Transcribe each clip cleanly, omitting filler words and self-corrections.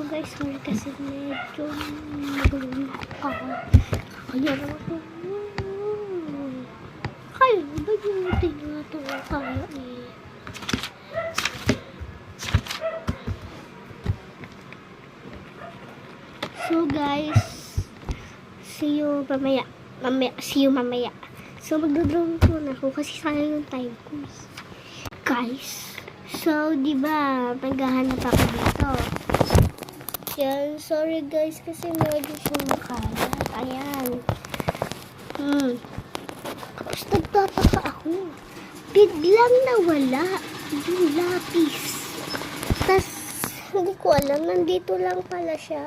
guys, sorry kasi medyo magulong ako. Kaya naman ako. Kaya ba yung tinatawa tayo eh? So guys, see you mamaya. See you mamaya. So magdodrone ko na ako kasi sayang yung time ko. Guys, so diba maghahanap ako dito. Yan, sorry guys kasi medyo siya makalat. Ayan. Tapos nagtataka ako. Biglang nawala yung lapis. Tapos hindi ko alam, nandito lang pala siya.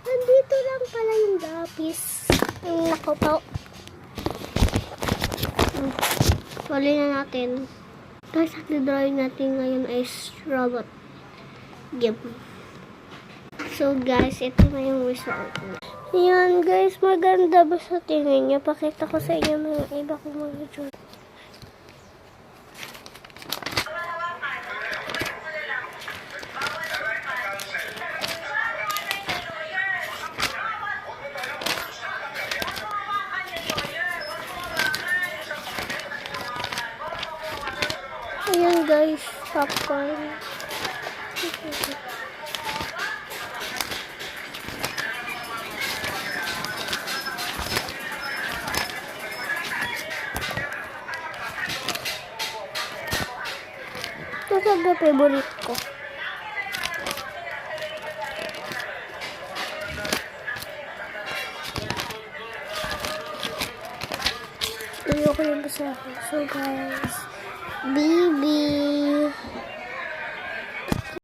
Nandito lang pala yung lapis. Nako po. Wali na natin. Guys, ang drawing natin ngayon is robot game. So guys, ito na yung result. Yan guys, maganda ba sa tingin nyo? Pakita ko sa inyo mga iba kong mga drawing. Ayan guys, popcorn. Ito talaga favorite ko. Ayoko yung basahin. So guys, Bibi.